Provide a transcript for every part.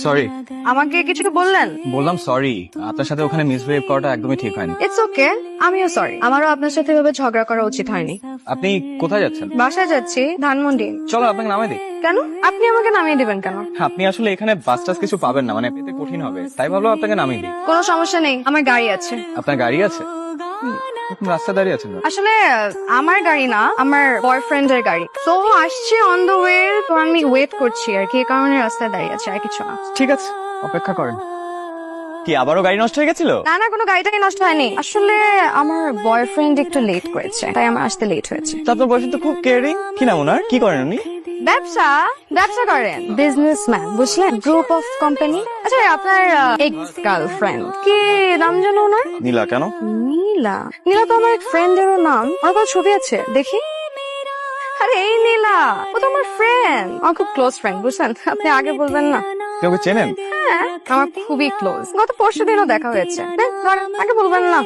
Sorry. আমাকে কিছু বললেন? বললাম সরি, আপনার সাথে ওখানে মিসবিহেভ করাটা একদমই ঠিক হয়নি। ইটস ওকে, আমিও সরি। আমারও আপনার সাথে এভাবে ঝগড়া করা উচিত হয়নি। আপনি কোথায় যাচ্ছেন? বাসায় যাচ্ছি, ধানমন্ডি। চলো আপনাকে নামাই দিই। কেন? আপনি আমাকে নামিয়ে দিবেন কেন? আপনি আসলে এখানে বাস টাস কিছু পাবেন না, মানে পেতে কঠিন হবে, তাই ভাবলাম আপনাকে নামিয়ে দিই। কোনো সমস্যা নেই, আমার গাড়ি আছে। আপনার গাড়ি আছে? আপনি রাস্তায় দাঁড়িয়ে আছেন কেন? আসলে আমার গাড়ি না, আমার বয়ফ্রেন্ডের গাড়ি। তো আসছে অন দ্য ওয়ে, তো আমি ওয়েট করছি আর কি, এই কারণে রাস্তায় দাঁড়িয়ে আছে, আর কিছু না। ঠিক আছে, অপেক্ষা করেন। কি আবারও গাড়ি নষ্ট হয়ে গেছিল? না না, কোনো গাড়িটাকে নষ্ট হয়নি। আসলে আমার বয়ফ্রেন্ড একটু লেট করেছে, তাই আমার আসতে লেট হয়েছে। তা আপনার বয়ফ্রেন্ড তো খুব কেয়ারিং। কি নাম ওনার? কি করেন উনি? ব্যবসা ব্যবসা করেন, বিজনেসম্যান, বুঝলেন? Group of company. আচ্ছা, আপনার এক্স গার্লফ্রেন্ড কি নাম জানো ওনার? নীলা। কেন? নীলা? নীলা তো আমার এক ফ্রেন্ডেরও নাম। আমার কোনো ছবি আছে, দেখি। আরে এই নীলা, ও তো আমার ফ্রেন্ড, আমার খুব ক্লোজ ফ্রেন্ড, বুঝলেন? আপনি আগে বলবেন না? কেউ ওকে চেনেন? হ্যাঁ, আমার খুবই ক্লোজ। গত পরশুদিনও দেখা হয়েছে। আগে বলবেন না?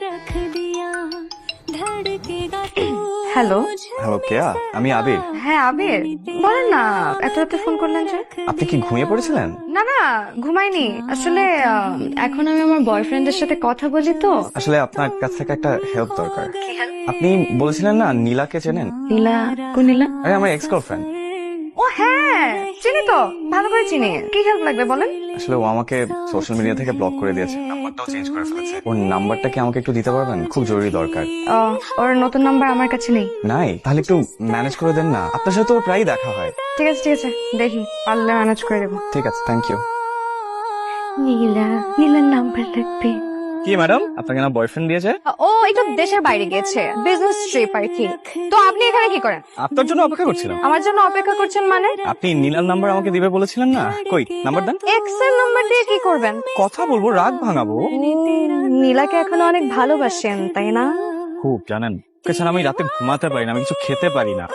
হ্যালো। হ্যালো কেয়া, আমি আবির। হ্যাঁ আবির, বলেন না, এত রাতে ফোন করলেন যে? আপনি কি ঘুমিয়ে পড়েছিলেন? না না, ঘুমাইনি। আসলে এখন আমি আমার বয়ফ্রেন্ডের সাথে কথা বলি তো। আসলে আপনার কাছ থেকে একটা হেল্প দরকার। আপনি বলেছিলেন না নীলাকে চেনেন? নীলা? কোন নীলা? আরে আমার এক্স গার্লফ্রেন্ড। ও হ্যাঁ, চিনি তো, ভালো করে চিনি। কি হেল্প লাগবে বলেন? আসলে ও আমাকে সোশ্যাল মিডিয়া থেকে ব্লক করে দিয়েছে, নাম্বারটাও চেঞ্জ করে ফেলেছে। ওর নাম্বারটা কি আমাকে একটু দিতে পারবেন? খুব জরুরি দরকার। ও, ওর নতুন নাম্বার আমার কাছে নেই। নাই? তাহলে একটু ম্যানেজ করে দেন না, আপনার সাথে তো ওর প্রায়ই দেখা হয়। ঠিক আছে ঠিক আছে, দেখি পারলে ম্যানেজ করে দেবো। ঠিক আছে, থ্যাংক ইউ। নীলার নাম্বার লাগবে। কি ম্যাডাম, আপনাকে না বয়ফ্রেন্ড দিয়েছে? ও একটু দেশের বাইরে গিয়েছে, বিজনেস ট্রিপ আর কি। তো আপনি এখানে কি করেন? আপনার জন্য অপেক্ষা করছিলাম। আমার জন্য অপেক্ষা করছেন মানে? আপনি নীলার নাম্বার আমাকে দিবে বলেছিলেন না, কই নাম্বার দেন। এক্স এর নাম্বার দিয়ে কি করবেন? কথা বলবো, রাগ ভাঙাবো। নীলাকে এখনো অনেক ভালোবাসেন, তাই না? খুব, জানেন ওকে ছাড়া আমি রাতে ঘুমাতে পারি না, আমি কিছু খেতে পারি না।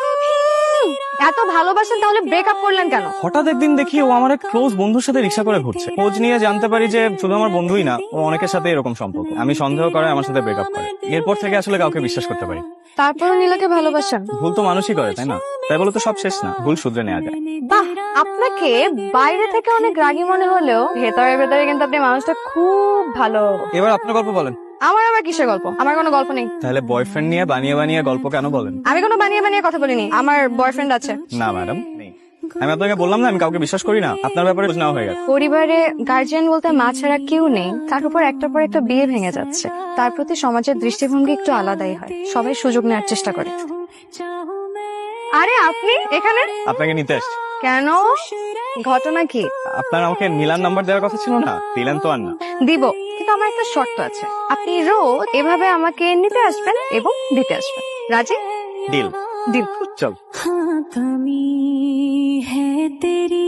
এত ভালোবাসেন, তাহলে ব্রেকআপ করলেন কেন? হঠাৎ একদিন দেখি ও আমার এক ক্লোজ বন্ধুর সাথে রিক্সা করে ঘুরছে। খোঁজ নিয়ে জানতে পারি যে শুধু আমার বন্ধুই না, ও অনেকের সাথে এরকম সম্পর্ক। আমি সন্দেহ করে আমার সাথে ব্রেকআপ করে। এরপর থেকে আসলে কাউকে বিশ্বাস করতে পারি। তারপর নীলাকে ভালোবাসেন? ভুল তো মানুষই করে, তাই না? তাই বলে তো সব শেষ না, ভুল শুধরে নেওয়া যায়। বাহ, আপনাকে বাইরে থেকে অনেক রাগী মনে হলেও ভেতরে ভেতরে কিন্তু আপনি মানুষটা খুব ভালো। এবার আপনার গল্প বলেন। আমার আবার কিসের গল্প? আমার কোনো গল্প নেই। তাহলে বয়ফ্রেন্ড নিয়ে বানিয়ে বানিয়ে গল্প কেন বলেন? আমি কোনো বানিয়ে বানিয়ে কথা বলিনি, আমার বয়ফ্রেন্ড আছে। না ম্যাডাম, নেই। আমি আপনাকে বললাম না আমি কাউকে বিশ্বাস করি না, আপনার ব্যাপারে খোঁজ নেওয়া হয়ে গেছে। পরিবারে গার্জিয়ান বলতে মা ছাড়া কেউ নেই, তার উপর একটার পর একটা বিয়ে ভেঙে যাচ্ছে। তার প্রতি সমাজের দৃষ্টিভঙ্গি একটু আলাদাই হয়, সবাই সুযোগ নেওয়ার চেষ্টা করে। আরে আপনি এখানে? আপনাকে নিতে আসছি। কেন? ঘটনা কি? আপনার আমাকে নীলার নাম্বার দেওয়ার কথা ছিল না, দিলেন তো আর না। দিব, কিন্তু আমার একটা শর্ত আছে। আপনি রোজ এভাবে আমাকে নিতে আসবেন এবং দিতে আসবেন। রাজি? ডিল। ডিল। চল। हाँ कमी है तेरी